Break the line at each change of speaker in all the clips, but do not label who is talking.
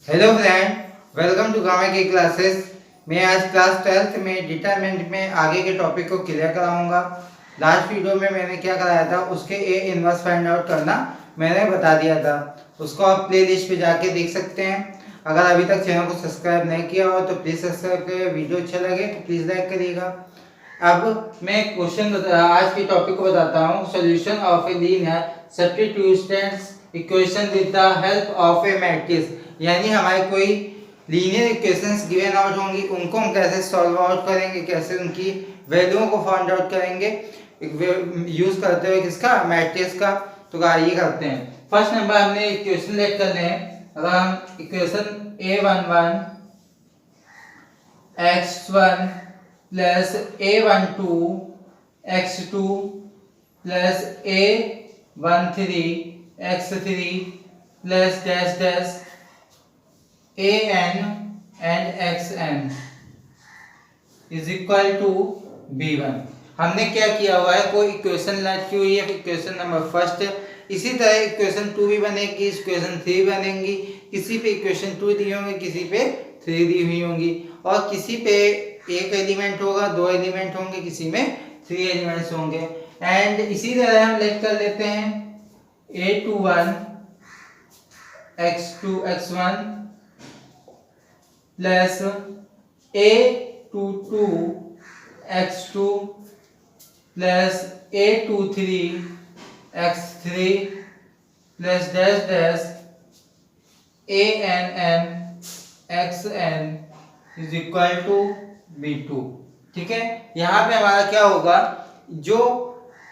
Hello friend, welcome to Gamma की classes. मैं आज क्लास 12th में डिटरमिनेंट में आगे के टॉपिक को क्लियर कराऊंगा। लास्ट वीडियो में मैंने क्या कराया था, उसके ए इनवर्स फाइंड आउट करना मैंने बता दिया था। उसको आप प्ले लिस्ट पर जाके देख सकते हैं। अगर अभी तक चैनल को सब्सक्राइब नहीं किया हो तो प्लीज़ सब्सक्राइब करिए। वीडियो अच्छा लगे तो प्लीज़ लाइक करिएगा। अब मैं क्वेश्चन आज के टॉपिक को बताता हूँ। Solution of a linear substitutions equation with the help of A matrix. यानी हमारे कोई लीनियर इक्वेशंस गिवन आउट होंगी, उनको हम कैसे सॉल्व आउट करेंगे, कैसे उनकी वैल्यूओं को फाइंड आउट करेंगे यूज करते हुए किसका, मैट्रिक्स का। तो आइए करते हैं। फर्स्ट नंबर हमने इक्वेशन लेट करने हैं। अगर हम equation a11 x1 plus a12 x2 plus a13 x3 plus dash dash an and xn is equal to b1। हमने क्या किया हुआ है, कोई इक्वेशन लेट की हुई है, इक्वेशन नंबर फर्स्ट। इसी तरह इक्वेशन 2 भी बनेगी, इक्वेशन 3 बनेंगी। किसी पे इक्वेशन 2 दी होंगी, किसी पे 3 दी हुई होंगी, और किसी पे एक एलिमेंट होगा, 2 एलिमेंट होंगे, किसी में 3 एलिमेंट्स होंगे। एंड इसी तरह हम लेट कर लेते हैं a21 x2 x1 plus a22 x2 plus a23 x3 plus dash dash ann xn is equal to b2। ठीक है, यहाँ पे हमारा क्या होगा, जो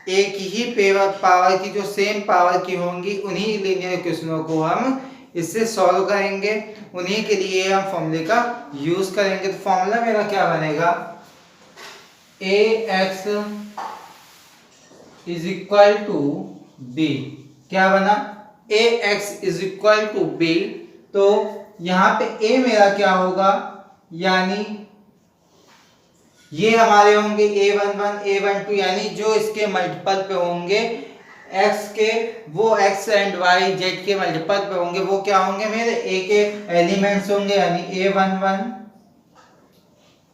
एक ही पावर की, जो सेम पावर की होंगी, उन्हीं लीनियर इक्वेशनों को हम इससे सॉल्व करेंगे। उन्हीं के लिए हम फॉर्मूले का यूज करेंगे। तो फॉर्मूला मेरा क्या बनेगा, ax is equal to b। क्या बना, ax is equal to b। तो यहाँ पे a मेरा क्या होगा, यानी ये हमारे होंगे a11 a12, यानी जो इसके मल्टीपल पे होंगे x के, वो x एंड y z के मल्टीपल पे होंगे, वो क्या होंगे, मेरे a के एलिमेंट्स होंगे। यानी a11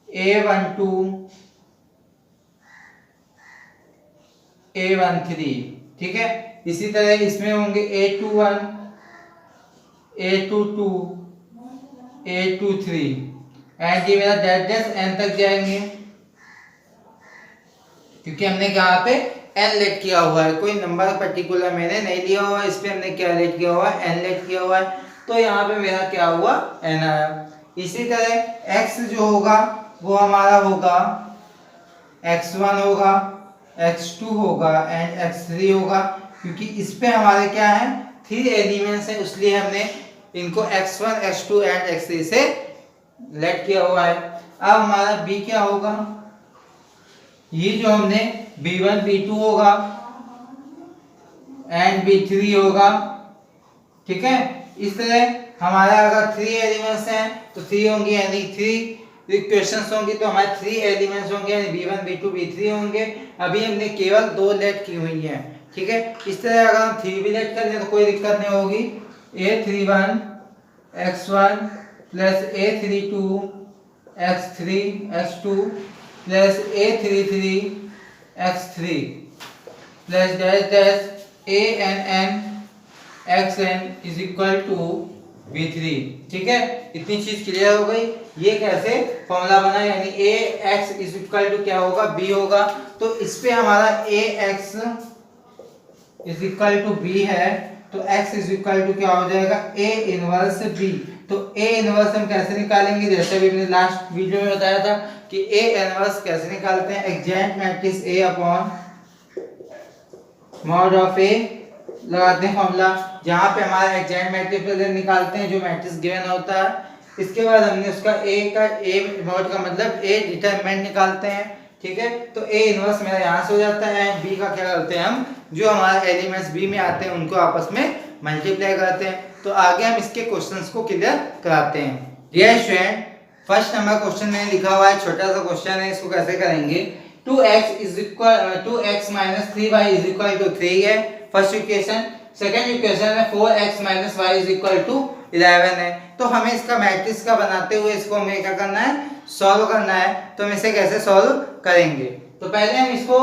a12 a13। ठीक है, इसी तरह इसमें होंगे a21 a22 a23 एंड ये मेरा डैश डैश n तक जाएंगे, क्योंकि हमने यहाँ पे n लेट किया हुआ है। कोई नंबर पर्टिकुलर मैंने नहीं लिया हुआ है, इस पे हमने क्या लेट किया हुआ है, n लेट किया हुआ है। तो यहाँ पे मेरा क्या हुआ, n आया। इसी तरह x जो होगा वो हमारा होगा x1 होगा, x2 होगा एंड x3 होगा। क्योंकि इस पे हमारे क्या है, 3 एलिमेंट्स हैं, इसलिए हमने इनको x1 x2 एंड x3 से लेट किया हुआ है। अब हमारा b क्या होगा, ये जो हमने b1 b2 होगा एंड b3 होगा। ठीक है, इस तरह हमारा अगर 3 एलिमेंट्स हैं तो 3 होंगे, यानी 3 इक्वेशंस होंगी, तो हमारे 3 एलिमेंट्स होंगे, यानी b1 b2 b3 होंगे। अभी हमने केवल 2 लेट की हुई हैं। ठीक है, इस तरह अगर हम 3 भी लेट कर लें तो कोई दिक्कत नहीं होगी। a31 x1 plus a32 x3 x2 plus a33 x3 plus dash dash ann xn is equal to b3। ठीक है, इतनी चीज क्लियर हो गई। ये कैसे फॉर्मूला बना, यानी ax इज इक्वल टू क्या होगा, b होगा। तो इस पे हमारा ax is equal to b है, तो x इज इक्वल टू क्या हो जाएगा, a इनवर्स b। तो a इनवर्स हम कैसे निकालेंगे, जैसे भी हमने लास्ट वीडियो में बताया था कि a इनवर्स कैसे निकालते हैं। Exact matrix a upon mod of a लगाते हैं फॉर्मूला, जहां पे हमारा एग्जैक्ट मैट्रिक्स निकालते हैं जो मैट्रिक्स गिवन होता है। इसके बाद हमने उसका a मॉड का मतलब a डिटरमिनेंट निकालते हैं। ठीक है, तो a इनवर्स मेरा यहाँ से हो जाता है। b का क्या करते हैं, हम जो हमारे एलिमेंट्स b में आते हैं उनको आपस में मल्टीप्लाई करते हैं। तो आगे हम इसके क्वेश्चंस को क्लियर कराते हैं। Dear student, first number question मैंने लिखा हुआ है, छोटा सा क्वेश्चन है। इसको कैसे करेंगे, 2x minus 3y is equal to 3 है फर्स्ट इक्वेशन। सेकंड इक्वेशन में 4x minus y is equal to 11 है। तो हमें इसका मैट्रिक्स का बनाते हुए इसको हमें क्या करना है, सॉल्व करना है। तो हम इसे कैसे सॉल्व करेंगे, तो पहले हम इसको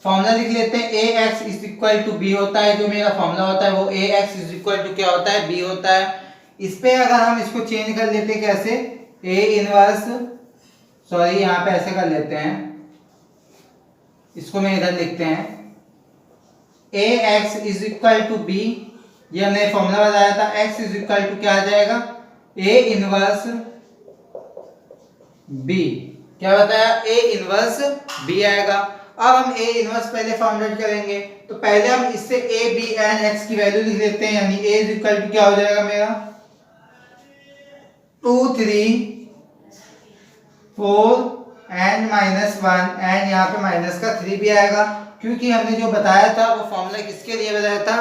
फॉर्मूला लिख लेते हैं। ax is equal to B होता है, जो मेरा फॉर्मूला होता है वो ax इज इक्वल टू क्या होता है, b होता है। इस पे अगर हम इसको चेंज कर लेते हैं कैसे, a इनवर्स, सॉरी यहाँ पे ऐसे कर लेते हैं, इसको मैं इधर लिखते हैं ax is equal to b, ये हमने फॉर्मूला बताया था। x इज इक्वल टू क्या आ जाएगा, a इनवर्स b, क्या बताया, a इनवर्स b आएगा। अब हम a इनवर्स पहले फॉर्मुलेट करेंगे, तो पहले हम इससे a b एंड x की वैल्यू लिख लेते हैं, यानी a इज इक्वल टू क्या हो जाएगा मेरा 2 3 4 एंड -1 एंड यहाँ पे माइनस का 3 भी आएगा, क्योंकि हमने जो बताया था वो फॉर्मूला किसके लिए बताया था,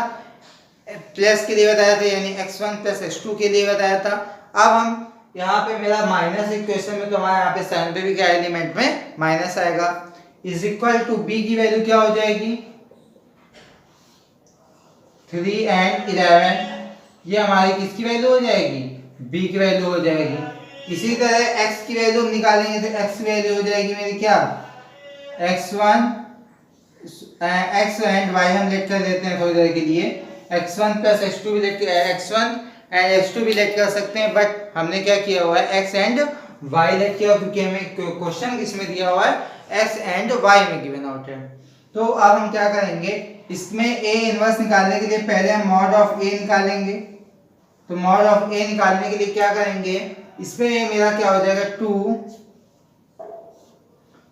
प्लस के लिए बताया था, यानी x1 प्लस x2 के लिए बताया था। अब हम यहाँ पे मेरा माइनस इक्वेशन में, तो हमारे यहाँ पे साइन पे भी क्या एलिमेंट में माइनस आएगा, इज इक्वल टू b की वैल्यू क्या हो जाएगी 3 एंड 11, ये हमारी किसकी वैल्यू हो जाएगी, b की वैल्यू हो जाएगी। इसी तरह x की वैल्यू निकालेंगे, तो x की वैल्यू हो जाएगी मेरी क्या, x1 x एंड y हम लेट कर देते हैं थोड़ी देर के लिए, x1 प्लस x2 भी लेट x1 एंड x2 भी लेट कर सकते हैं, बट हमने क्या किया हुआ है x एंड y लेट किया, क्योंकि हमें क्वेश्चन किसमें दिया हुआ है, x एंड y में गिवन आउट है। तो अब हम क्या करेंगे, इसमें a इनवर्स निकालने के लिए पहले हम मॉड ऑफ a निकालेंगे। तो मॉड ऑफ a निकालने के लिए क्या करेंगे, इसमें मेरा क्या हो जाएगा 2,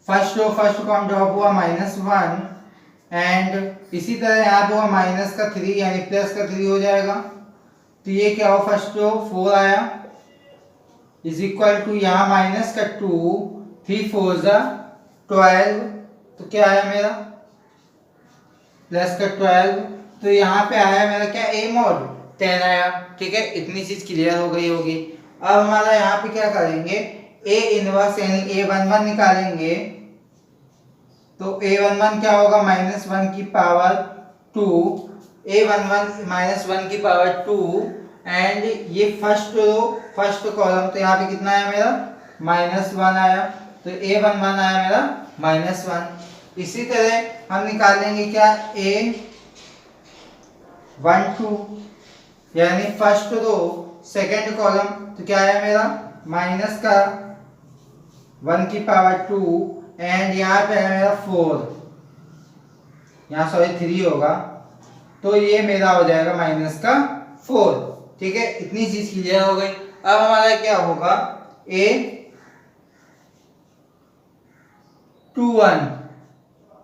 first row first column drop हुआ -1 एंड इसी तरह यहाँ पे हुआ माइनस का 3 यानी प्लस का 3 हो जाएगा। तो ये क्या हो, फर्स्ट रो 4 आया इज इक्वल टू यहाँ माइनस का 2, 3 4 12, तो क्या आया मेरा प्लस का 12, तो यहाँ पे आया मेरा क्या a मॉड 10 आया। ठीक है, इतनी चीज क्लियर हो गई होगी। अब हमारा यहाँ पे क्या करेंगे, a इनवर्स यानी a11 निकालेंगे। तो a11 क्या होगा, -1 की पावर 2, a11 -1 की पावर 2 एंड ये फर्स्ट रो फर्स्ट कॉलम, तो यहाँ पे कितना आया मेरा -1 आया, तो a11 आया मेरा -1। इसी तरह हम निकालेंगे क्या a12 यानी फर्स्ट रो सेकंड कॉलम, तो क्या आया मेरा माइनस का 1 की पावर 2 एंड यहाँ पे है मेरा 4, यहाँ सॉरी 3 होगा, तो ये मेरा हो जाएगा माइनस का 4। ठीक है, इतनी चीज क्लियर हो गई। अब हमारा क्या होगा a21,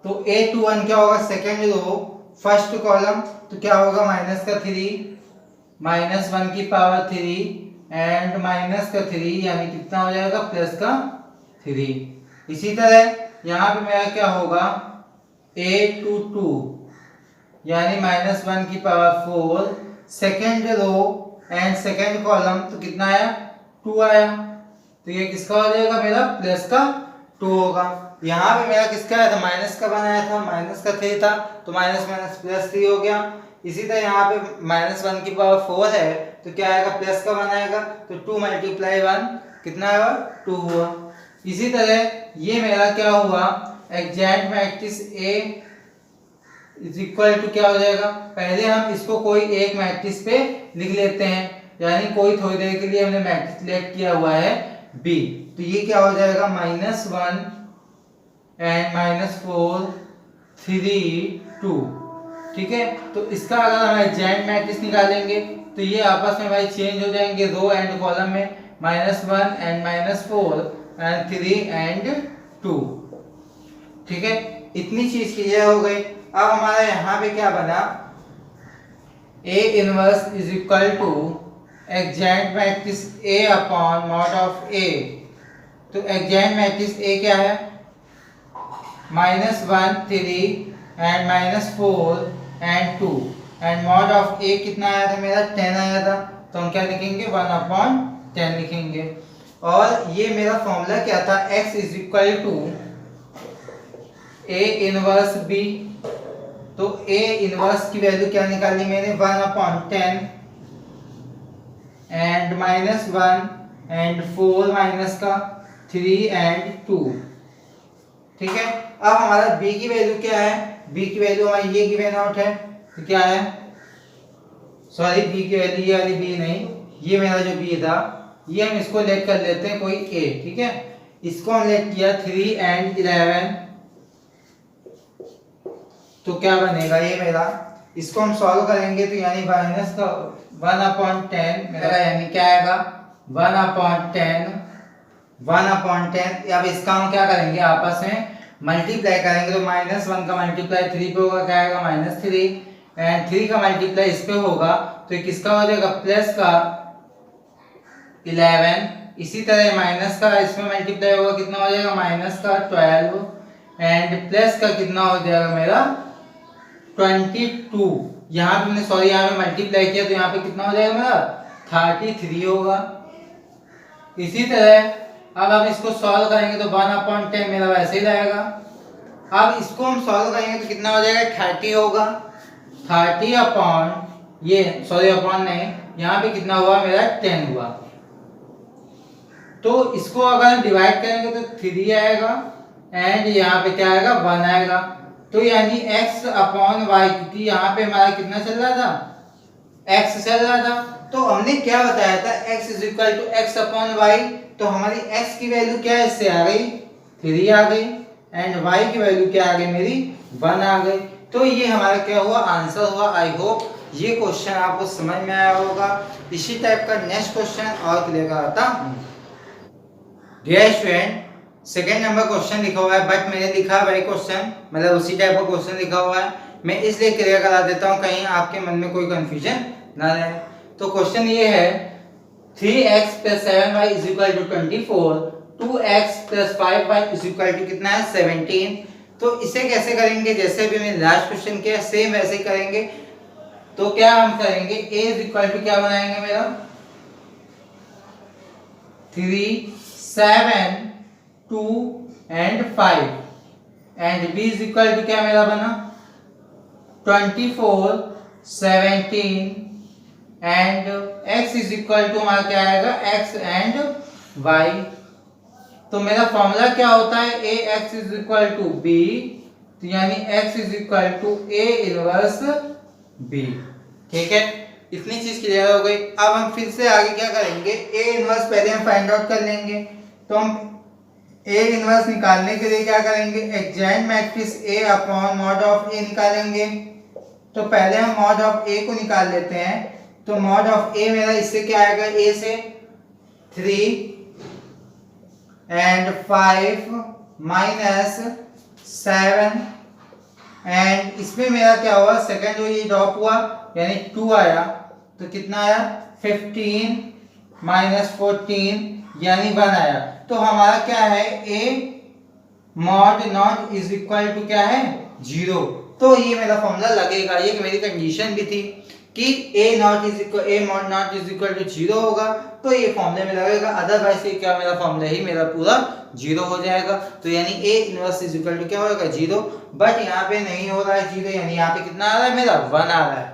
तो a21 क्या होगा, सेकेंड रो फर्स्ट कॉलम, तो क्या होगा माइनस का 3, -1 की पावर 3 एंड माइनस का 3 यानी कितना हो जाएगा प्लस का 3। इसी तरह यहाँ पे मेरा क्या होगा a22 यानी -1 की power 4, second row and second column, तो कितना आया 2 आया, तो ये किसका हो जाएगा मेरा प्लस का 2 होगा। यहाँ पे मेरा किसका आया था, माइनस का बनाया था, माइनस का 3 था, तो माइनस माइनस प्लस 3 हो गया। इसी तरह यहाँ पे -1 की पावर 4 है, तो क्या आएगा प्लस का बनाएगा, तो 2 × 1 कितना आएगा 2 हुआ। इसी तरह ये मेरा क्या हुआ, exact matrix A is equal to क्या हो जाएगा, पहले हम इसको कोई एक मैट्रिक्स पे लिख लेते हैं, यानी कोई थोड़ी देर के लिए हमने मैट्रिक्स सिलेक्ट किया हुआ है B, तो ये क्या हो जाएगा -1 एंड -4 3 2। ठीक है, तो इसका अगर हम एग्जैक्ट मैट्रिक्स निकालेंगे तो ये आपस में भाई चेंज हो जाएंगे रो एंड कॉलम में, -1 एंड -4 एंड 3 एंड 2। ठीक है, इतनी चीज क्लियर हो गई। अब हमारा यहाँ पे क्या बना, A inverse is equal to exact matrix A upon mod of A। तो एग्जैक्ट मैट्रिक्स A क्या है, -1 3 and -4 and 2 and mod of A कितना आया था मेरा 10 आया था, तो हम क्या लिखेंगे 1/10 लिखेंगे। और ये मेरा फॉर्मूला क्या था, x is equal to A inverse B। तो A इनवर्स की वैल्यू क्या निकाली मैंने 1/10 एंड -1 एंड 4 माइनस का 3 एंड 2। ठीक है, अब हमारा b की वैल्यू क्या है? b की वैल्यू हमारी ये गिवन आउट है, तो क्या है, सॉरी b की वैल्यू ये वाली b नहीं, ये मेरा जो b था ये हम इसको लेट कर लेते हैं कोई a। ठीक है, इसको हम लेट किया 3 एंड 11, तो क्या बनेगा ये मेरा, इसको हम सॉल्व करेंगे तो यानी माइनस का 1/10 मेरा यानी क्या आएगा 1/10। अब इसका हम क्या करेंगे, आपस में मल्टीप्लाई करेंगे, तो -1 का मल्टीप्लाई 3 पे होगा, क्या आएगा -3, एंड 3 का मल्टीप्लाई इस पे होगा तो ये किसका हो जाएगा, प्लस का 11। इसी तरह माइनस का इसमें मल्टीप्लाई होगा, कितना हो जाएगा माइनस का 12, एंड प्लस का कितना हो जाएगा मेरा 22। यहाँ पे मैंने सॉरी यहाँ पे मल्टीप्लाई किया तो यहाँ पे कितना हो जाएगा मेरा 33 होगा। इसी तरह अब हम इसको सॉल्व करेंगे तो 1/10 मेरा वैसे ही रहेगा। अब इसको हम सॉल्व करेंगे तो कितना हो जाएगा 30 होगा, 30 अपॉन ये सॉरी अपॉन नहीं, यहाँ पे कितना हुआ मेरा 10 हुआ। तो इसको अगर हम डिवाइड करेंगे तो 3 आएगा एंड यहाँ पे क्या आएगा 1 आएगा। तो यानी x अपॉन वाई, क्योंकि यहाँ पे हमारा कितना चल रहा था x चल रहा था, तो हमने क्या बताया था x is equal to x upon Y. तो हमारी x की वैल्यू क्या है, इससे आ गई 3 आ गई, एंड y की वैल्यू क्या आ गई मेरी 1 आ गई। तो ये हमारा क्या हुआ आंसर हुआ। आई होप ये क्वेश्चन आपको समझ में आया होगा। इसी टाइप का नेक्स्ट क्वेश्चन और क्लियर कराता हूँ। Dear student, second number question लिखा हुआ है, बट मैंने लिखा वही क्वेश्चन, मतलब उसी टाइप का क्वेश्चन लिखा हुआ है, मैं इसलिए क्लियर करा देता हूँ कहीं आपके मन में कोई कंफ्यूजन ना रहे। तो क्वेश्चन ये है 3x + 7y = 24, 2x + 5y = कितना है 17। तो इसे कैसे करेंगे, जैसे भी मैंने लास्ट क्वेश्चन किया सेम वैसे ही करेंगे। तो क्या हम करेंगे, a = क्या बनाएंगे मेरा 3, 7, 2 एंड 5, एंड b = क्या मेरा बना 24, 17 एंड x = हमारा क्या आएगा x एंड y। तो मेरा फॉर्मूला क्या होता है ax = b, तो यानी x = a इनवर्स b। ठीक है, इतनी चीज क्लियर हो गई। अब हम फिर से आगे क्या करेंगे, a इनवर्स पहले हम फाइंड आउट कर लेंगे। तो हम a इनवर्स निकालने के लिए क्या करेंगे, adjoint matrix a upon mod of a निकालेंगे। तो पहले हम मॉड ऑफ a को निकाल लेते हैं। तो मॉड ऑफ a मेरा इससे क्या आएगा, a से 3 एंड 5 माइनस 7, एंड इसमें मेरा क्या हुआ सेकंड ये ड्रॉप हुआ यानी 2 आया, तो कितना आया 15 माइनस 14 यानी 1 आया। तो हमारा क्या है a mod not is equal to क्या है 0। तो ये मेरा फॉर्मूला लगेगा, ये मेरी कंडीशन भी थी कि a mod not is equal to 0 होगा, तो ये फॉर्मूले में लगेगा, अदरवाइज ये क्या मेरा फॉर्मूला ही मेरा पूरा 0 हो जाएगा। तो यानी a inverse is equal to क्या होगा 0, बट यहाँ पे नहीं हो रहा है 0, यानी यहाँ पे कितना आ रहा है मेरा 1 आ रहा है।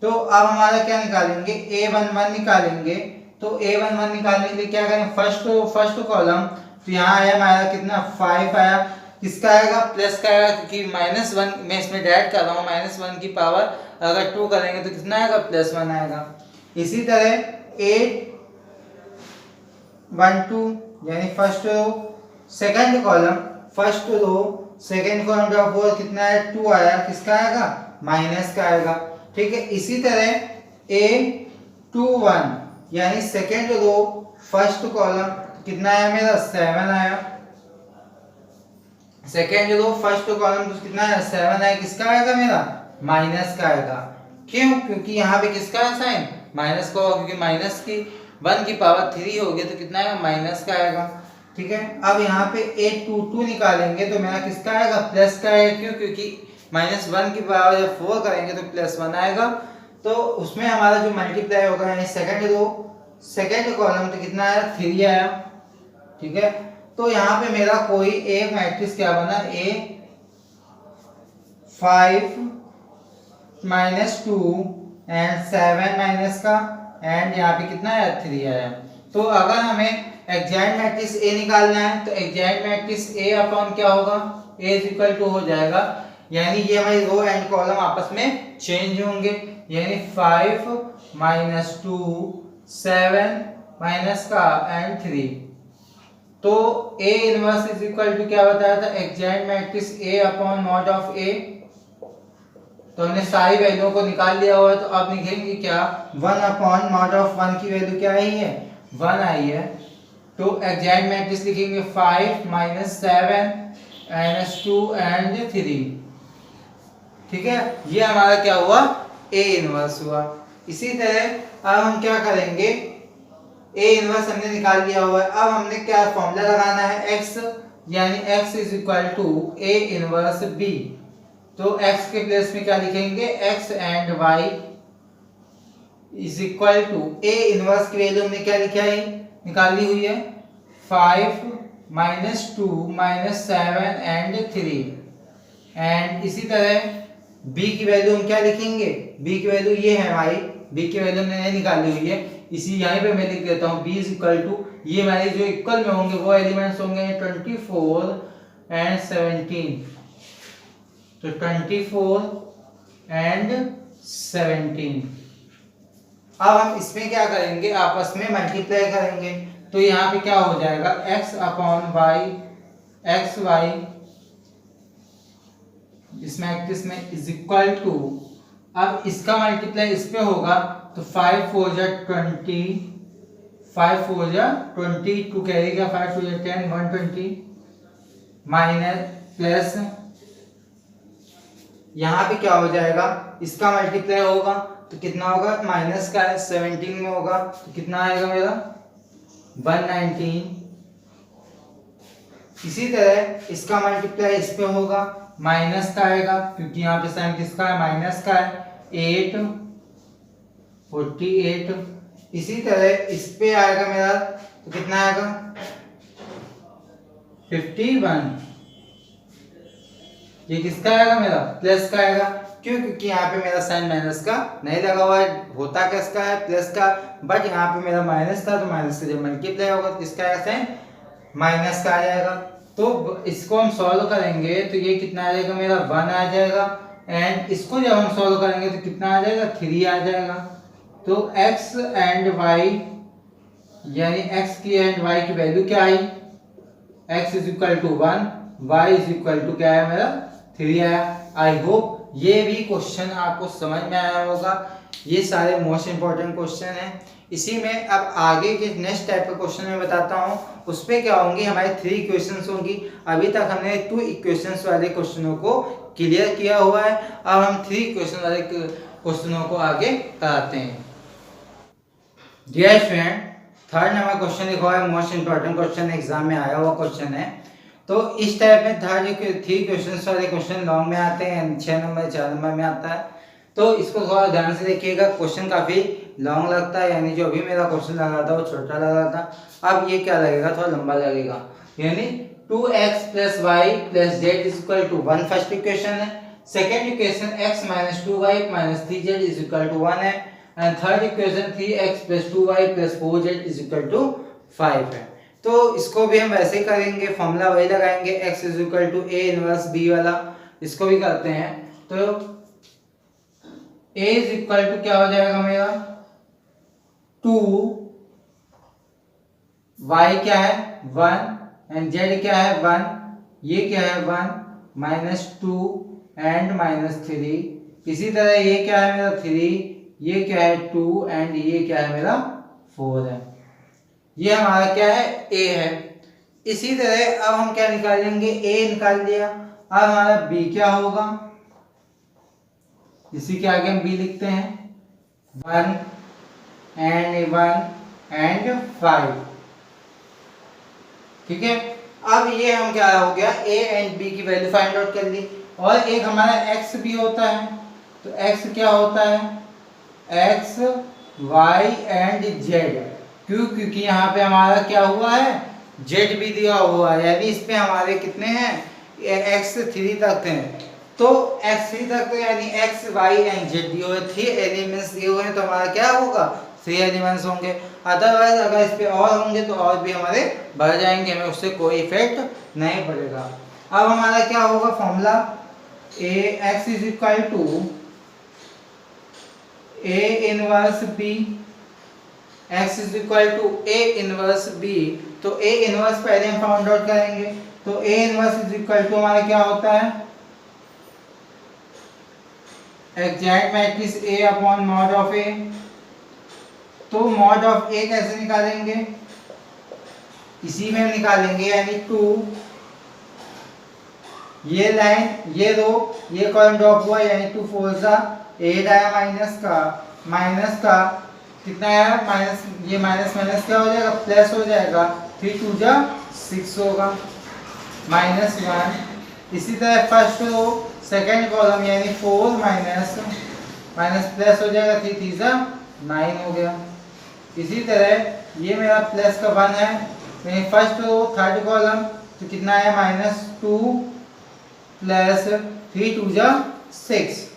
तो अब हमारा क्या निकालेंगे, a11 निकालेंगे। तो a11 निकालने के लिए क्या करें, फर्स्ट कॉलम, तो यहाँ आया हमारा कितना 5 आया, किसका आएगा प्लस का आएगा, क्योंकि -1 मैं इसमें डायरेक्ट कर रहा हूँ, -1 की पावर अगर 2 करेंगे तो कितना आएगा +1 आएगा। इसी तरह 8 1 2 यानी first row, second column first row second column drop हुआ, कितना है 2 आया, किसका आएगा माइनस का आएगा। ठीक है, इसी तरह A21 यानी सेकंड रो फर्स्ट कॉलम कितना आया मेरा 7 आया, सेकंड रो फर्स्ट कॉलम तो कितना है 7 आया, किसका आएगा मेरा माइनस का आएगा। क्यों, क्योंकि यहाँ पे किसका है साइन माइनस का होगा, क्योंकि माइनस की 1 की पावर 3 होगी तो कितना आएगा माइनस का आएगा। ठीक है, अब यहाँ पे A22 निकालेंगे तो मेरा किसका आएगा प्लस का आएगा। क्यों, क्योंकि -1 की पावर जब 4 करेंगे तो +1 आएगा, तो उसमें हमारा जो मल्टीप्लाई होगा यानी सेकंड रो सेकंड कॉलम तो कितना आया 3 आया। ठीक है, तो यहाँ पे मेरा कोई एक मैट्रिक्स क्या बना A5 -2 एंड 7 माइनस का एंड यहाँ पे कितना आया 3 आया। तो अगर हमें एग्जाइट मैट्रिक्स ए निकालना है तो एग्जाइट मैट्रिक्स ए अपॉन क्या होगा, ए इज इक्वल टू हो जाएगा, यानी ये हमारी रो एंड कॉलम आपस में चेंज होंगे, यानी 5 - 2 7 माइनस का एंड 3। तो A inverse is equal to क्या बताया था, adjoint matrix A upon mod of A. तो हमने सारी वैल्यूओं को निकाल लिया हुआ है, तो अब लिखेंगे क्या, 1 अपॉन मॉड ऑफ 1 की वैल्यू क्या आई है, 1 आई है। तो एग्जाइट मैट्रिक्स लिखेंगे 5 - 7 - 2 एंड 3। ठीक है, ये हमारा क्या हुआ, ए इनवर्स हुआ। इसी तरह अब हम क्या करेंगे, ए इनवर्स हमने निकाल लिया हुआ है, अब हमने क्या फॉर्मूला लगाना है, x, यानी x is equal to A inverse b। तो x के प्लेस में क्या लिखेंगे, x and y is equal to A inverse की वैल्यू हमने क्या लिखा है, निकाली हुई है, 5 - 2 - 7 एंड 3। एंड इसी तरह b की वैल्यू हम क्या लिखेंगे, b की वैल्यू ये है हमारी, b की वैल्यू मैंने निकाली हुई है, इसी यहीं पे मैं लिख देता हूँ, b इज इक्वल टू, ये हमारे जो इक्वल में होंगे वो एलिमेंट्स होंगे 24 एंड 17। तो 24 एंड 17। अब हम इसमें क्या करेंगे, आपस में मल्टीप्लाई करेंगे। तो यहाँ पे क्या हो जाएगा, x upon Y, X Y इस मैट्रिक्स में इज इक्वल टू, अब इसका मल्टीप्लाई इस पे होगा तो 5 4 जा 20, 5 4 जा 20, 2 कैरी का 5 4 जा 10, 120 माइनस प्लस, यहाँ पे क्या हो जाएगा, इसका मल्टीप्लाई होगा तो कितना होगा, माइनस का है 17 में होगा तो कितना आएगा मेरा 119। इसी तरह इसका मल्टीप्लाई इस पे होगा, माइनस का आएगा क्योंकि यहाँ पे साइन किसका है, माइनस का है, 8 48। इसी तरह इस पे आएगा मेरा तो कितना आएगा 51। ये किसका आएगा, मेरा प्लस का आएगा, क्यों, क्योंकि यहाँ पे मेरा साइन माइनस का नहीं लगा हुआ है, होता किसका है, प्लस का, बट यहाँ पे मेरा माइनस था तो माइनस से जब मल्टीप्लाई होगा तो किसका आएगा, साइन माइनस का आ जाएगा। तो इसको हम सॉल्व करेंगे तो ये कितना आ जाएगा, मेरा 1 आ जाएगा, एंड इसको जब हम सॉल्व करेंगे तो कितना आ जाएगा, 3 आ जाएगा। तो x एंड y, यानी x की एंड y की वैल्यू क्या आई, x is equal to 1, y is equal to क्या है मेरा 3 आया। आई होप ये भी क्वेश्चन आपको समझ में आया होगा, ये सारे मोस्ट इंपॉर्टेंट क्वेश्चन हैं। इसी में अब आगे के नेक्स्ट टाइप का क्वेश्चन मैं बताता हूँ, उस पे क्या होंगी, हमारे 3 इक्वेशंस होंगी। अभी तक हमने 2 इक्वेशंस वाले क्वेश्चनों को क्लियर किया हुआ है, अब हम 3 इक्वेशन वाले क्वेश्चनों को आगे कराते हैं। Dear student, 3rd number question लिखा हुआ है, मोस्ट इंपॉर्टेंट क्वेश्चन, एग्जाम में आया हुआ क्वेश्चन है। तो इस टाइप में 3 क्वेश्चंस वाले क्वेश्चन लॉन्ग में आते हैं, 6 नंबर 4 नंबर में आता है। तो इसको थोड़ा ध्यान से देखिएगा, क्वेश्चन काफी लॉन्ग लगता है, यानी जो अभी मेरा क्वेश्चन लगा था वो छोटा लगा था, अब ये क्या लगेगा, थोड़ा लंबा लगेगा। यानी 2x + y + z = 1 first equation है, second equation x - 2y - 3z = 1 है, and third equation 3x + 2y + 4z = 5 है। तो इसको भी हम वैसे ही करेंगे, फॉर्मूला वही लगाएंगे, x = a इनवर्स b वाला, इसको भी करते हैं। तो a = क्या हो जाएगा मेरा 2, y क्या है 1 एंड z क्या है 1, ये क्या है 1 - 2 एंड -3। इसी तरह ये क्या है मेरा 3, ये क्या है 2 एंड ये क्या है मेरा 4 है। ये हमारा क्या है a है। इसी तरह अब हम क्या निकालेंगे, a निकाल लिया, अब हमारा b क्या होगा, इसी के आगे हम b लिखते हैं 1 एंड 5। ठीक है, अब ये हम क्या हो गया, a एंड b की वैल्यू फाइंड आउट कर ली, और एक हमारा x भी होता है। तो x क्या होता है, x y एंड z, क्यों, क्योंकि यहाँ पे हमारा क्या हुआ है, z भी दिया हुआ है, यानी इस पे हमारे कितने हैं, x 3 तक हैं। तो x 3 तक, तो यानी x y एंड z दिए हुए 3 एलिमेंट्स दिए हुए हैं, तो हमारा क्या होगा 3 एलिमेंट्स होंगे। अदरवाइज अगर इस पे और होंगे तो और भी हमारे बढ़ जाएंगे, हमें उससे कोई इफेक्ट नहीं पड़ेगा। अब हमारा क्या होगा formula, A X is equal to A inverse B, X is equal to A inverse B. तो ए इनवर्स पहले हम फाउंड आउट करेंगे, तो A inverse is equal to हमारा क्या होता है, adjoint matrix A upon mod of A. तो मॉड ऑफ ए कैसे निकालेंगे, इसी में हम निकालेंगे, यानी 2, ये लाइन ये रो ये कॉलम ड्रॉप हुआ, यानी 2 4 सा 8 आया माइनस का कितना आया, माइनस, ये माइनस माइनस क्या हो जाएगा, प्लस हो जाएगा, 3 2 जा 6 होगा, -1। इसी तरह फर्स्ट रो सेकंड कॉलम यानी 4 माइनस प्लस हो जाएगा, 3 3 जा 9 हो गया। इसी तरह ये मेरा प्लस का 1 है, यानी फर्स्ट रो थर्ड कॉलम तो कितना है, -2 प्लस 3 2 जा 6।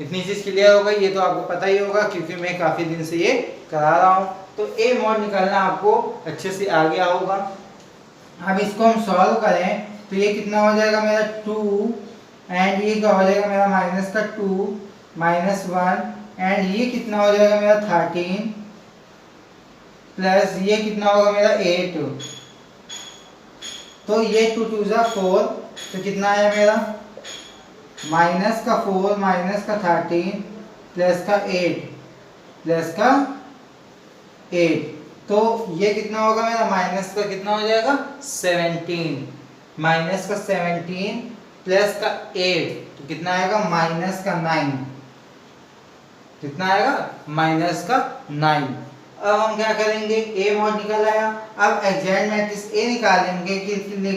इतनी चीज क्लियर हो गई, ये तो आपको पता ही होगा क्योंकि मैं काफी दिन से ये करा रहा हूँ। तो ए मॉड निकालना आपको अच्छे से आ गया होगा। अब इसको हम सॉल्व करें तो ये कितना हो जाएगा मेरा 2, एंड ये क्या हो जाएगा मेरा माइनस का 2 -1, एंड ये कितना हो जाएगा मेरा 13 प्लस ये कितना होगा मेरा 8। तो ये 2 2 जा 4, तो कितना आया मेरा माइनस का 4 माइनस का 13 प्लस का 8 तो ये कितना होगा मेरा माइनस का कितना हो जाएगा 17, माइनस का 17 प्लस का 8 तो कितना आएगा माइनस का 9, कितना आएगा माइनस का 9। अब हम क्या करेंगे, ए मॉड निकल आया। अब एग्जैक्ट मैट्रिक्स ए निकालेंगे कि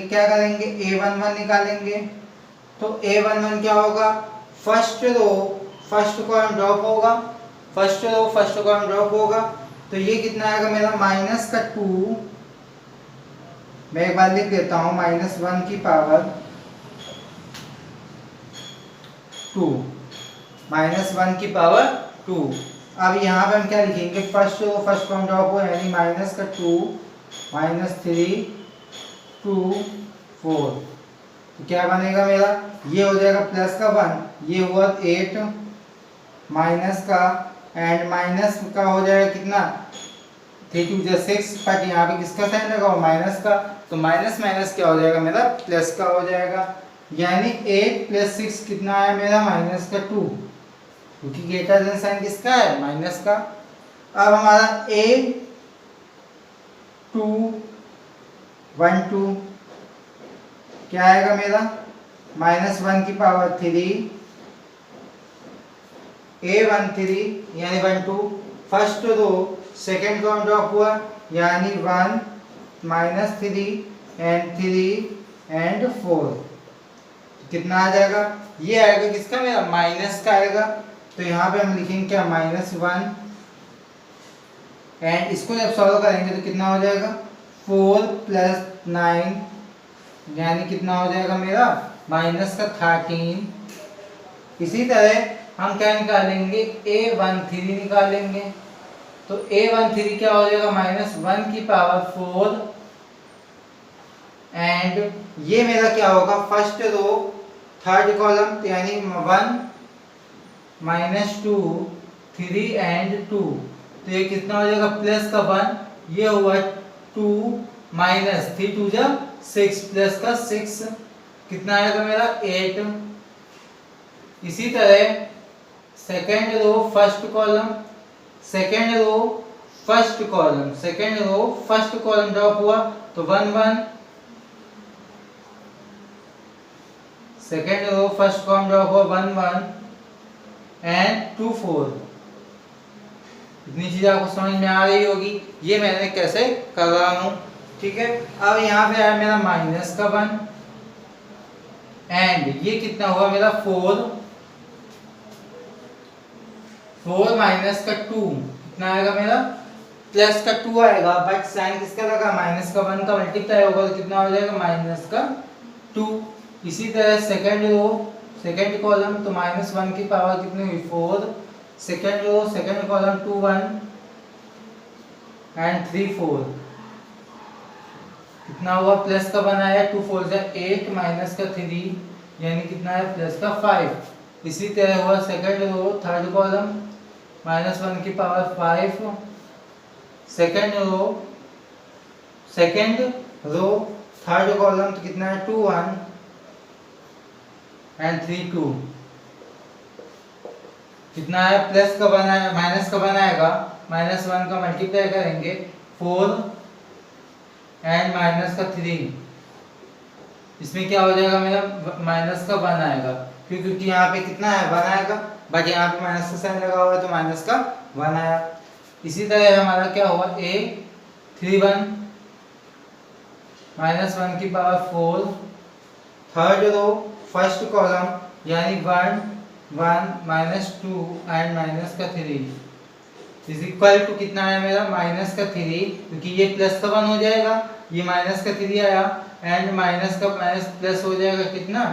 क्या करेंगे, A11 निकालेंगे। तो A11 क्या होगा, first row first column drop होगा, first row first column drop होगा। तो ये कितना आएगा मेरा माइनस का 2, मैं एक बार लिख देता हूँ, -1 की पावर 2, -1 की पावर 2। अब यहाँ पे हम क्या लिखेंगे, first row first column drop हो, यानी माइनस का 2 -3 2 4। तो क्या बनेगा मेरा, ये हो जाएगा प्लस का 1, ये हुआ 8 माइनस का, एंड माइनस का हो जाएगा कितना 3 2 जा 6, बट यहाँ पे किसका साइन लगा हुआ माइनस का, तो माइनस माइनस क्या हो जाएगा मेरा प्लस का हो जाएगा, यानी 8 + 6 कितना आया मेरा -2, क्योंकि ग्रेटर देन साइन किसका है माइनस का। अब हमारा A212 क्या आएगा मेरा -1 की पावर 3, A13 यानी 12 first row second column drop हुआ, यानी 1 -3 एंड 3 एंड 4 कितना आ जाएगा, ये आएगा किसका मेरा माइनस का आएगा। तो यहाँ पे हम लिखेंगे क्या -1, एंड इसको जब सॉल्व करेंगे तो कितना हो जाएगा 4 + 9 यानी कितना हो जाएगा मेरा -13। इसी तरह हम क्या निकालेंगे, A13 निकालेंगे। तो A13 क्या हो जाएगा -1 की पावर 4, एंड ये मेरा क्या होगा फर्स्ट रो थर्ड कॉलम यानी 1 -2 3 एंड 2। तो ये कितना हो जाएगा प्लस का 1, ये हुआ 2 -3 2 जा 6 प्लस का 6 कितना आएगा मेरा 8। इसी तरह second row first column second row first column drop हुआ, तो 1 1 second row first column drop हुआ 1 1 एंड 2 4। इतनी चीज आपको समझ में आ रही होगी, ये मैंने कैसे कर रहा हूँ, ठीक है। अब यहाँ पे आया मेरा -1 एंड ये कितना हुआ मेरा 4 माइनस का 2 कितना आएगा मेरा प्लस का 2 आएगा, बट साइन किसका लगा -1 का मल्टीप्लाई होगा तो कितना हो जाएगा -2। इसी तरह सेकंड रो सेकंड कॉलम तो -1 की पावर कितनी हुई 4 second row second column 2 1 and 3 4, कितना हुआ प्लस का बनाया 2 4 से 8 माइनस का 3 यानी कितना है प्लस का 5। इसी तरह हुआ सेकेंड रो थर्ड कॉलम -1 की power 5, second row third column तो कितना है 2 1 एंड 3 2, कितना है प्लस का बनाया माइनस का बनाएगा -1 का मल्टीप्लाई करेंगे 4 एंड माइनस का 3, इसमें क्या हो जाएगा मेरा माइनस का 1 आएगा क्योंकि यहाँ पे कितना है 1 आएगा, बट यहाँ पे माइनस का साइन लगा हुआ है तो माइनस का 1 आया। इसी तरह हमारा क्या हुआ a 3 1 -1 की power 4, third row first column यानी 1 1 -2 एंड माइनस का 3 इज इक्वल टू कितना है मेरा माइनस का 3, क्योंकि ये प्लस का 1 हो जाएगा, ये माइनस का 3 आया एंड माइनस का माइनस प्लस हो जाएगा कितना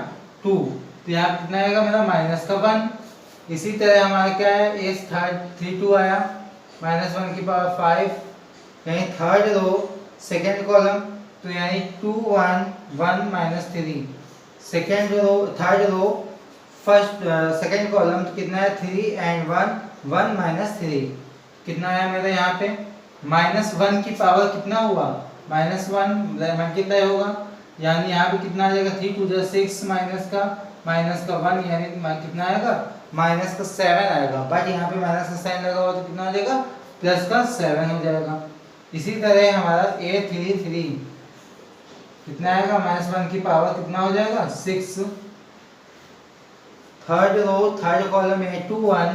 2, तो यहाँ कितना आएगा मेरा माइनस का 1। इसी तरह हमारा क्या है ए थर्ड 3 2 आया -1 की पावर 5, यानी थर्ड रो सेकेंड कॉलम तो यानी 2 1 1 -3, second row third row first second column तो कितना है 3 एंड 1 1 -3, कितना है मेरा यहाँ पे -1 की पावर कितना हुआ -1 मल्टीप्लाई होगा, यानी यहाँ पे कितना आ जाएगा 3 2 6 माइनस का 1 यानी कितना आएगा माइनस का 7 आएगा, बट यहाँ पे माइनस का साइन लगा हुआ तो कितना हो जाएगा प्लस का 7 हो जाएगा। इसी तरह हमारा a33 कितना आएगा -1 की पावर कितना हो जाएगा 6, थर्ड रो थर्ड कॉलम है 2 1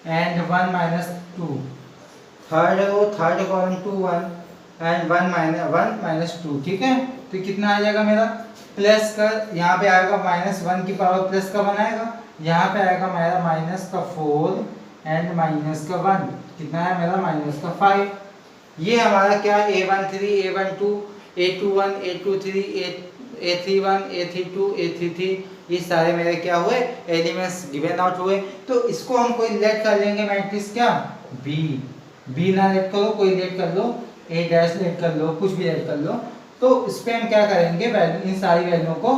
and 1 -2, third row third column 2 1 and 1 -2, ठीक है। तो कितना आ जाएगा मेरा प्लस का, यहाँ पे आएगा -1 की पावर प्लस का 1 आएगा, यहाँ पे आएगा मेरा माइनस का 4 एंड माइनस का 1, कितना है मेरा माइनस का 5। ये हमारा क्या a13 a12 a21 a23 a31 a32 a33 ये सारे मेरे क्या हुए एलिमेंट्स गिवन आउट हुए। तो इसको हम कोई लेट कर लेंगे मैट्रिक्स क्या बी ना लेट करो, कोई लेट कर लो, a डैश लेट कर लो, कुछ भी लेट कर लो। तो इस पे हम क्या करेंगे वैल्यू इन सारी वैल्यू को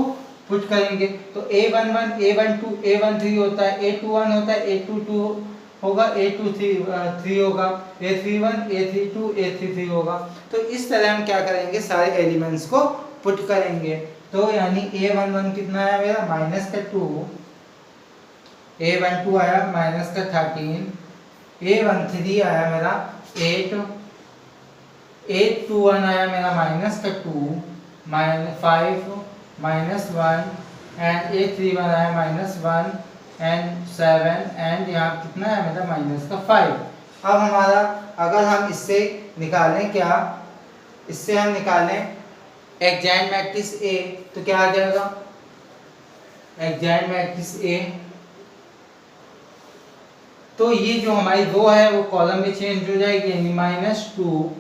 पुट करेंगे। तो a11 a12 a13 होता है, a21 होता है, a22 होगा, a23 होगा, a31 a32 a33 होगा। तो इस तरह हम क्या करेंगे सारे एलिमेंट्स को पुट करेंगे। तो यानी a11 कितना आया मेरा -2, a12 आया -13, a13 आया मेरा 8, a21 आया मेरा -2 5 -1 एंड a31 आया -1 एंड 7 एंड यहाँ कितना है मेरा -5। अब हमारा अगर हम इससे निकालें क्या, इससे हम निकालें एग्जाइंट मैट्रिक्स A तो क्या आ जाएगा एग्जाइंट मैट्रिक्स A। तो ये जो हमारी रो है वो कॉलम में चेंज हो जाएगी, यानी -2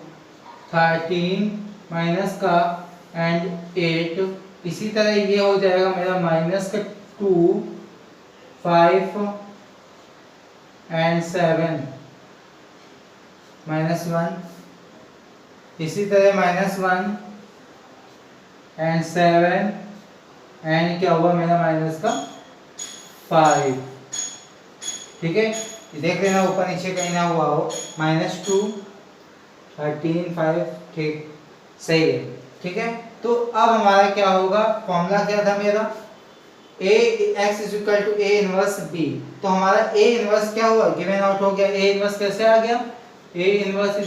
13 माइनस का एंड 8। इसी तरह ये हो जाएगा मेरा -2 5 एंड 7 -1। इसी तरह -1 एंड 7 एंड क्या हुआ मेरा -5। ठीक है, देख लेना ऊपर नीचे कहीं ना हुआ हो। -2 13 5 ठीक सही है। ठीक है, तो अब हमारा क्या होगा, फॉर्मूला क्या था मेरा Ax = A इनवर्स B। तो हमारा A इनवर्स क्या हुआ गिवन आउट हो गया। A इनवर्स कैसे आ गया, A inverse =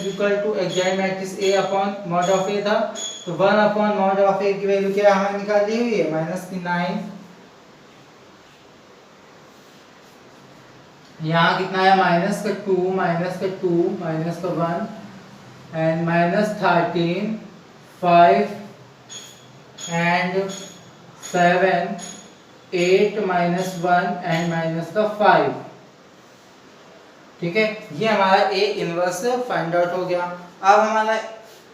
adjoint matrix A upon mod of A था, तो 1 अपॉन मॉड ऑफ A की वैल्यू क्या हमें निकाली हुई है -9। यहाँ कितना है -2 -1 एंड -13 5 एंड 7 8 -1 एंड -5। ठीक है, ये हमारा A इनवर्स फाइंड आउट हो गया। अब हमारा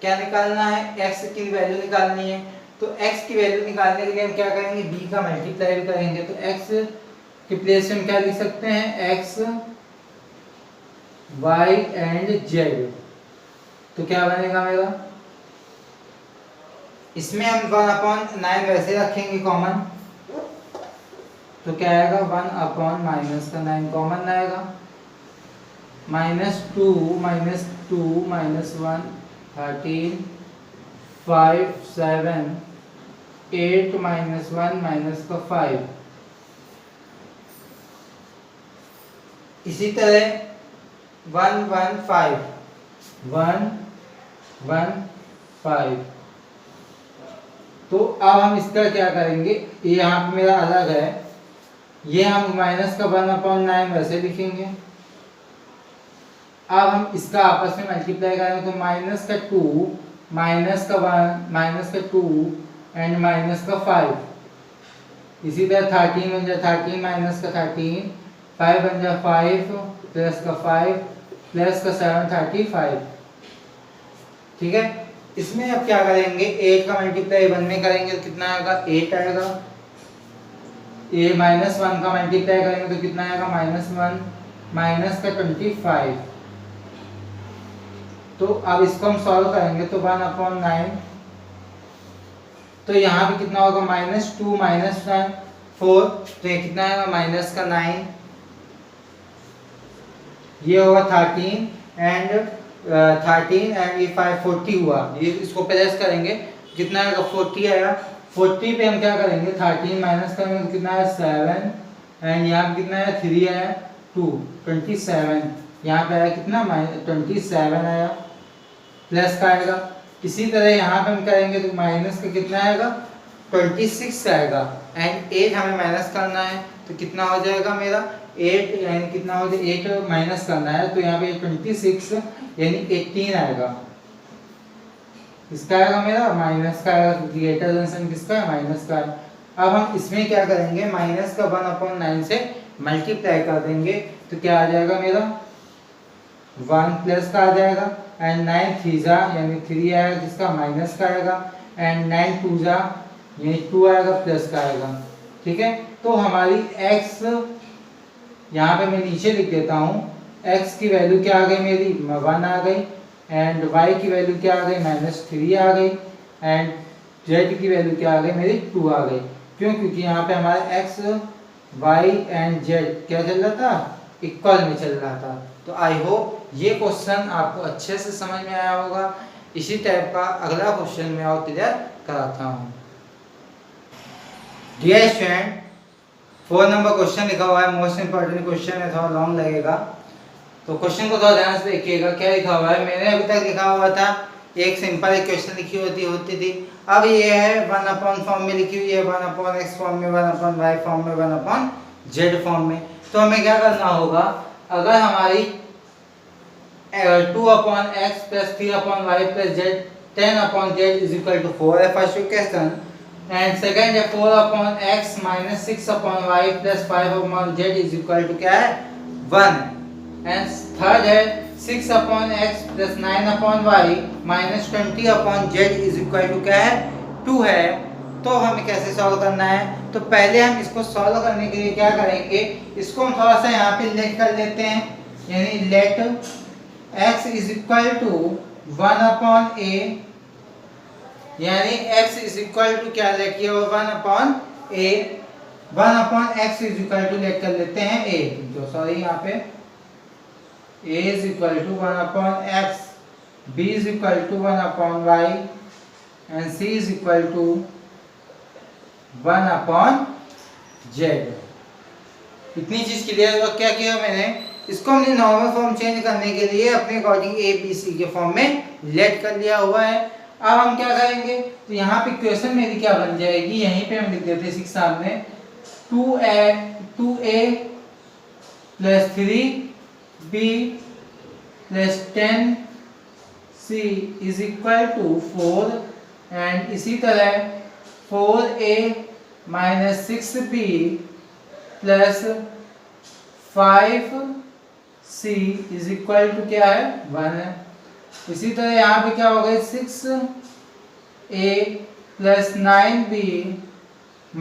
क्या निकालना है, x की वैल्यू निकालनी है। तो x की वैल्यू निकालने के लिए हम क्या करेंगे, b का मल्टीप्लाई भी करेंगे। तो x कि प्लेस में हम क्या लिख सकते हैं, एक्स वाई एंड जेड। तो क्या बनेगा मेरा, इसमें हम 1/9 वैसे रखेंगे कॉमन, तो क्या आएगा 1/-9 कॉमन आएगा, -2 -2 -1 13 5 7 8 -1 -5। इसी तरह 1 1 5 1 1 5। तो अब हम इसका क्या करेंगे, ये यहाँ पे मेरा अलग है, ये हम माइनस का 1/9 वैसे लिखेंगे। अब हम इसका आपस में मल्टीप्लाई करेंगे तो -2 -1 -2 एंड -5। इसी तरह 13 बन जाए 13 -13 5 बन जाए 5 +5 +7 35। ठीक है, इसमें अब क्या करेंगे, 8 का मल्टीप्लाई 1 में करेंगे तो कितना आएगा, 8 आएगा। ये -1 का मल्टीप्लाई करेंगे तो कितना आएगा, -1 -25। तो अब इसको हम सॉल्व करेंगे तो 1/9, तो यहाँ पे कितना होगा, -2 -4, तो ये कितना आएगा, -9। ये होगा 13 एंड ये 5 40 हुआ, ये इसको प्लस करेंगे कितना आएगा, 40 आया। 40 पे हम क्या करेंगे, 13 माइनस करेंगे तो कितना है 7 एंड यहाँ पे कितना है 3 आया 2 27। यहाँ पे आया कितना 27 आया, प्लस का आएगा। इसी तरह यहाँ पे हम करेंगे तो माइनस का कितना आएगा 26 आएगा एंड 8 हमें माइनस करना है तो कितना हो जाएगा मेरा 8 यानी कितना हो जाएगा 8 माइनस करना है तो यहाँ पे 26 यानी 18 आएगा। इसका आएगा मेरा माइनस का आएगा, ग्रेटर देन साइन किसका है माइनस का। अब हम इसमें क्या करेंगे माइनस का 1/9 से मल्टीप्लाई कर देंगे तो क्या आ जाएगा मेरा 1 प्लस का आ जाएगा एंड 9 3 यानी 3 आएगा जिसका माइनस का आएगा एंड 9 2 यानी 2 आएगा प्लस का आएगा। ठीक है, तो हमारी x यहाँ पे मैं नीचे लिख देता हूँ, x की वैल्यू क्या आ गई मेरी 1 आ गई एंड y की वैल्यू क्या आ गई -3 आ गई एंड z की वैल्यू क्या आ गई मेरी 2 आ गई। क्यों, क्योंकि यहाँ पे हमारा x y एंड z क्या चल रहा था इक्वल में चल रहा था। तो आई होप ये क्वेश्चन आपको अच्छे से समझ में आया होगा। इसी टाइप का अगला क्वेश्चन मैं और क्लियर कराता हूँ। डियर स्टूडेंट 4 नंबर क्वेश्चन लिखा हुआ है, मोस्ट इंपोर्टेंट क्वेश्चन है, थोड़ा लॉन्ग लगेगा तो क्वेश्चन को थोड़ा ध्यान से देखिएगा। क्या लिखा हुआ है, मैंने अभी तक लिखा हुआ था एक सिंपल इक्वेशन लिखी होती थी, अब ये है 1/, फॉर्म में लिखी हुई है 1/x फॉर्म में 1/y फॉर्म में 1/z फॉर्म में। तो हमें क्या करना होगा, अगर हमारी 2/x + 3/y + z 10/z = 4 है फर्स्ट क्वेश्चन एंड सेकंड है 4/x - 6/y + 5/z = क्या है 1 एंड थर्ड है 6/x + 9/y - 20/z = क्या है 2 है। तो हमें कैसे सॉल्व करना है, तो पहले हम इसको सॉल्व करने के लिए क्या करेंगे, इसको हम थोड़ा सा यहाँ पे लेट कर लेते हैं, यानी लेट x = 1/a, यानी x क्या लेट किया हुआ 1/a, 1/x लेट कर लेते हैं a, तो सॉरी यहाँ पे a = 1/x, b = 1/y and c = 1/z। इतनी चीज क्लियर हुआ। क्या किया मैंने, इसको हमने नॉर्मल फॉर्म चेंज करने के लिए अपने अकॉर्डिंग ए बी सी के फॉर्म में लेट कर लिया हुआ है। अब हम क्या करेंगे, तो यहाँ पे क्वेश्चन मेरी क्या बन जाएगी, यहीं पे हम लिख देते हैं सामने 2a + 3b + 10c = 4 एंड इसी तरह 4a - 6b + 5c = क्या है 1 है। इसी तरह यहाँ पे क्या हो गया 6a + 9b -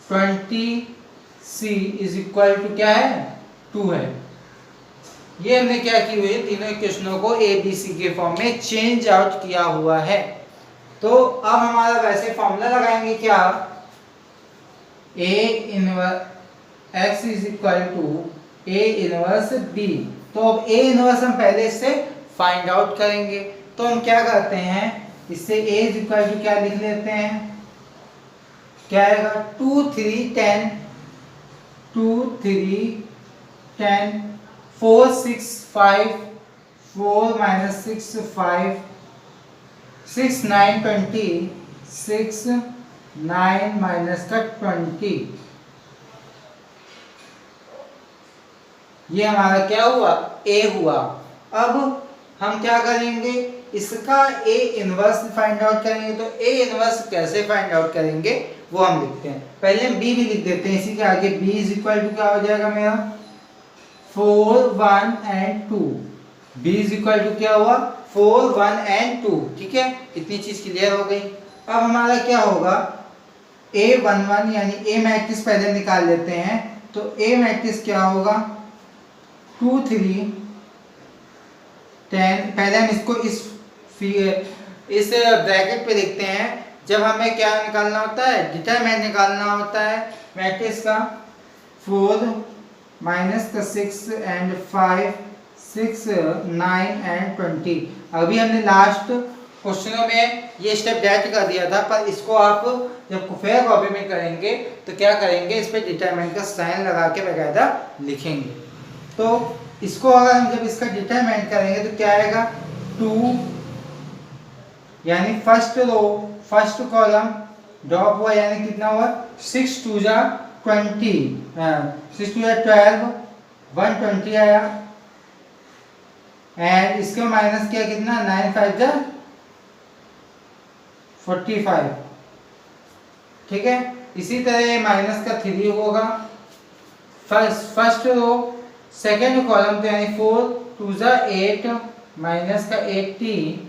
20C is equal to क्या है 2 है। ये हमने क्या की हुई है, तीनों इक्वेशनों को ए बी सी के फॉर्म में चेंज आउट किया हुआ है। तो अब हमारा वैसे फॉर्मूला लगाएंगे क्या, A inverse X is equal to A inverse B. तो अब ए इनवर्स हम पहले से फाइंड आउट करेंगे। तो हम क्या करते हैं, इससे ए इज इक्वल टू क्या लिख लेते हैं, क्या आएगा 2 3 10 2 3 10 4 6 5 4 minus 6 5 6 9 20 6 9 minus का 20। ये हमारा क्या हुआ, ए हुआ। अब हम क्या करेंगे, इसका ए इनवर्स फाइंड आउट करेंगे। तो ए इनवर्स कैसे फाइंड आउट करेंगे वो हम लिखते हैं। पहले हम बी भी लिख देते हैं इसी के आगे। बी इज इक्वल टू क्या हो जाएगा मेरा 4 1 and 2। B is equal to क्या हुआ 4 1 and 2। ठीक है, इतनी चीज क्लियर हो गई। अब हमारा क्या होगा, A11 यानी ए मैट्रिक्स पहले निकाल लेते हैं। तो ए मैट्रिक्स क्या होगा 2 3 10। पहले हम इसको इस ब्रैकेट पे लिखते हैं। जब हमें क्या निकालना होता है, डिटरमिनेंट निकालना होता है मैट्रिक्स का। 4 माइनस का 6 एंड 5 6 9 एंड 20। अभी हमने लास्ट क्वेश्चनों में ये स्टेप डायरेक्ट कर दिया था, पर इसको आप जब फेयर कॉपी में करेंगे तो क्या करेंगे, इस पे डिटरमिनेंट का साइन लगा के बकायदा लिखेंगे। तो इसको अगर हम जब इसका डिटरमिनेंट करेंगे तो क्या आएगा 2 यानी first row first column drop हुआ, यानी कितना हुआ 6 2 जा 20 6 2 जा 12 120 आया। एंड इसके माइनस किया कितना 9 5 जा 45। ठीक है, इसी तरह माइनस का 3 होगा फर्स्ट रो सेकेंड कॉलम तो यानी 4 2 जा 8 माइनस का 80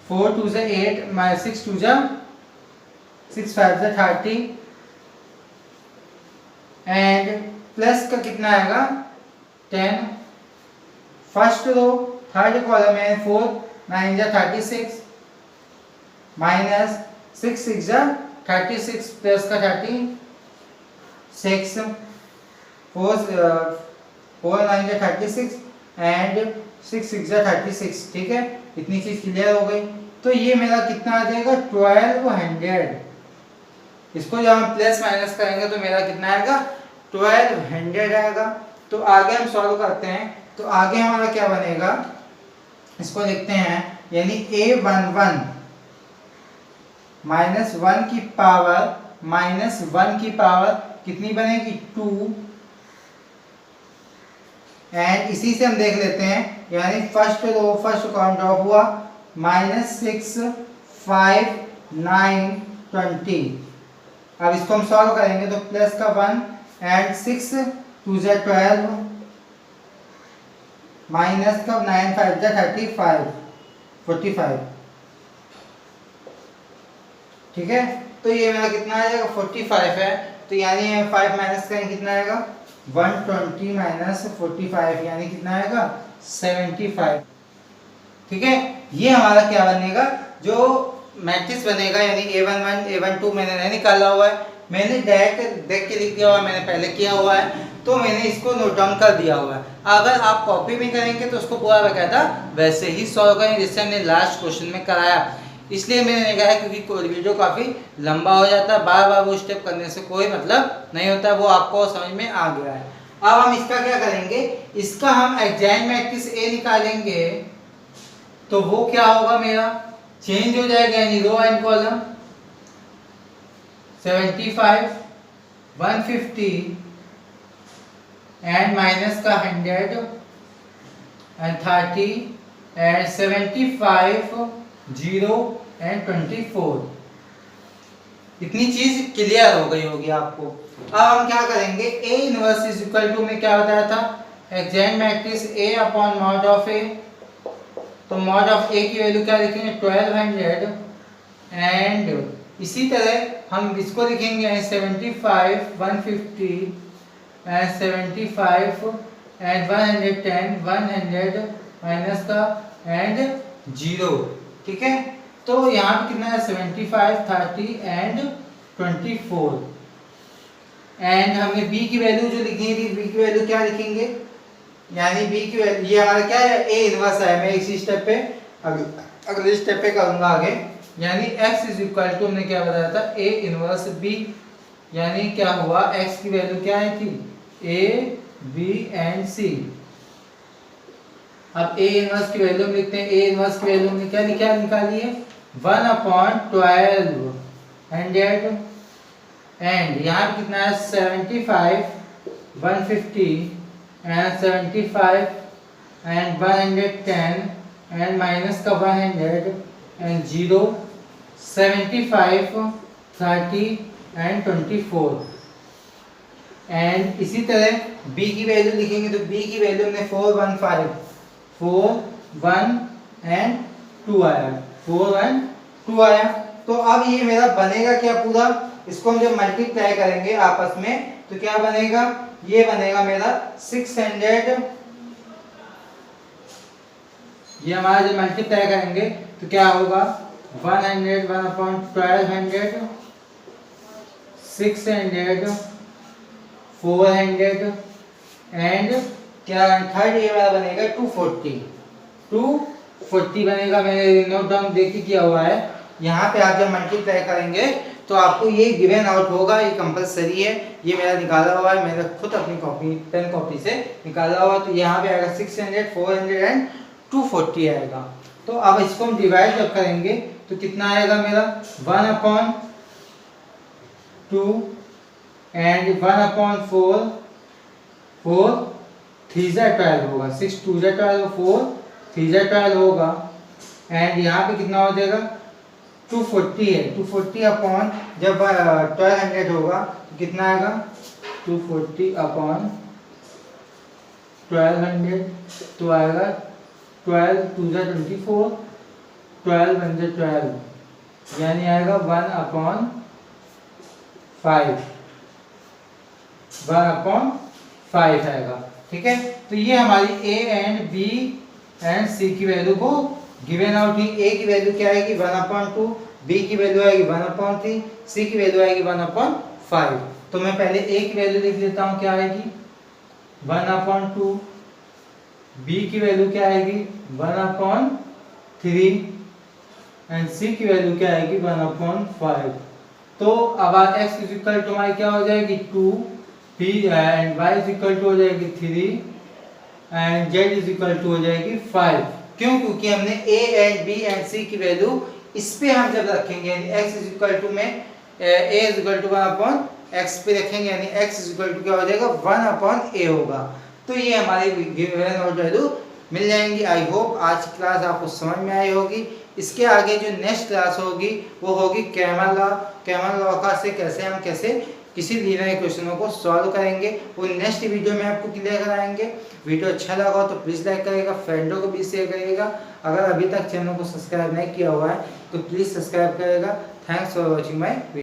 4 2 जा 8 माइनस 6 2 जा 6 5 जा 30 एंड प्लस का कितना आएगा 10। फर्स्ट रो थर्ड कॉलम में 4 9 जा 36 माइनस 6 6 जा 36 प्लस का 36 4 9 जा 36 एंड 6 6 जा 36। ठीक है, इतनी चीज क्लियर हो गई। तो ये मेरा कितना आ जाएगा 1200। इसको जब हम प्लस माइनस करेंगे तो मेरा कितना आएगा 1200 आएगा। तो आगे हम सॉल्व करते हैं। तो आगे हमारा क्या बनेगा, इसको लिखते हैं, यानी A11 माइनस 1 की पावर माइनस 1 की पावर कितनी बनेगी 2। एंड इसी से हम देख लेते हैं, यानी first row first column drop हुआ माइनस 6 5 9 20। अब इसको हम सॉल्व करेंगे तो प्लस का 1 एंड 6 2 जा 12 माइनस का 9 5 जा 35 45। ठीक है, तो ये मेरा कितना आ जाएगा 45 है। तो यानी 5 माइनस करेंगे कितना आएगा 120 माइनस 45 यानी कितना आएगा 75। ठीक है, ये हमारा क्या बनेगा, जो मैट्रिक्स बनेगा, यानी A11 A12 मैंने नहीं निकाला हुआ है, मैंने डायरेक्ट देख के लिख दिया हुआ है, मैंने पहले किया हुआ है, तो मैंने इसको नोट डाउन कर दिया हुआ है। अगर आप कॉपी में करेंगे तो उसको पूरा बकायदा वैसे ही सॉल्व करेंगे जैसे हमने लास्ट क्वेश्चन में कराया। इसलिए मैंने कहा है क्योंकि वीडियो काफ़ी लंबा हो जाता है, बार बार वो स्टेप करने से कोई मतलब नहीं होता, वो आपको समझ में आ गया है। अब हम इसका क्या करेंगे, इसका हम एग्जाइम मैट्रिक्स ए निकालेंगे तो वो क्या होगा, मेरा चेंज हो जाएगा, यानी row and column 75 150 and minus का 100 एंड 30 एंड 75 0 एंड 24। इतनी चीज क्लियर हो गई होगी आपको। अब हम क्या करेंगे, A inverse is equal to में क्या बताया था, adjoint matrix A upon mod of A. तो मॉड ऑफ ए की वैल्यू क्या लिखेंगे 1200 एंड इसी तरह हम इसको लिखेंगे 75 150 एंड 75 एंड 110 100 माइनस का एंड 0, ठीक है। तो यहाँ पे कितना है 75 30 एंड 24 एंड हमने b की वैल्यू जो लिखी थी, b की वैल्यू क्या लिखेंगे, यानी b की वैल्यू ये हमारा क्या है a इनवर्स है। मैं इसी स्टेप पे अगले स्टेप पे करूंगा आगे, यानी x इज इक्वल टू हमने क्या बताया था a इनवर्स b, यानी क्या हुआ x की वैल्यू क्या आई थी a b एंड c। अब a इनवर्स की वैल्यू हम लिखते हैं, a इनवर्स की वैल्यू हमने क्या निकाली है 1/12 100 एंड यहाँ पे कितना है 75 150 एंड 75 एंड 110 एंड माइनस का 100 एंड 0 75 30 एंड 24 एंड इसी तरह b की वैल्यू लिखेंगे तो b की वैल्यू हमने 415 4 1 एंड 2 आया 4 1 2 आया। तो अब ये मेरा बनेगा क्या पूरा, इसको हम जब मल्टीप्लाई करेंगे आपस में तो क्या बनेगा, ये बनेगा मेरा 600, ये हमारा जब मल्टीप्लाई करेंगे तो क्या होगा 100 1/1200 600 400 एंड क्या थर्ड ये वाला बनेगा 240 बनेगा। मैंने नोट डाउन देखिए किया हुआ है। यहाँ पे आप जब मल्टीप्लाई करेंगे तो आपको ये गिवन आउट होगा, ये कंपलसरी है, ये मेरा निकाला हुआ है, मैंने खुद अपनी कॉपी पेन कॉपी से निकाला हुआ। तो यहाँ पे आएगा 600 400 एंड 240 आएगा। तो अब इसको हम डिवाइड जब करेंगे तो कितना आएगा मेरा 1/2 एंड 1/4 4 3 12 होगा 6 2 12 4 3 12 होगा एंड यहाँ पे कितना हो जाएगा 240 है 240 अपॉन जब 1200 होगा तो कितना आएगा 240 अपॉन 1200 तो आएगा 12 2 24 12 1 12 यानी आएगा 1/5 आएगा, ठीक है। तो ये हमारी a and b and c की वैल्यू को गिवन आउट ही। a की वैल्यू क्या आएगी 1/2, b की वैल्यू आएगी 1/3, c की वैल्यू आएगी 1/5। तो मैं पहले a की वैल्यू लिख लेता हूँ, क्या आएगी 1/2, b की वैल्यू क्या आएगी 1/3 एंड c की वैल्यू क्या आएगी 1/5। तो अब x इज इक्वल टू हमारी क्या हो जाएगी 2, p and y is equal to हो जाएगी 3 and z is equal to हो जाएगी 5। क्यों, क्योंकि हमने a and b and c की वैल्यू इस पे हम जब रखेंगे यानी x इज इक्वल टू में a is equal to 1/x पे रखेंगे यानी x इज इक्वल टू क्या हो जाएगा 1/a होगा। तो ये हमारी गिवन आउट वैल्यू मिल जाएंगी। आई होप आज की क्लास आपको समझ में आई होगी। इसके आगे जो नेक्स्ट क्लास होगी वो होगी कैमल लॉ का से कैसे किसी दिए गए क्वेश्चनों को सॉल्व करेंगे, वो नेक्स्ट वीडियो में आपको क्लियर कराएंगे। वीडियो अच्छा लगा हो तो प्लीज़ लाइक करिएगा, फ्रेंडों को भी शेयर करिएगा। अगर अभी तक चैनल को सब्सक्राइब नहीं किया हुआ है तो प्लीज़ सब्सक्राइब करिएगा। Thanks for watching my video.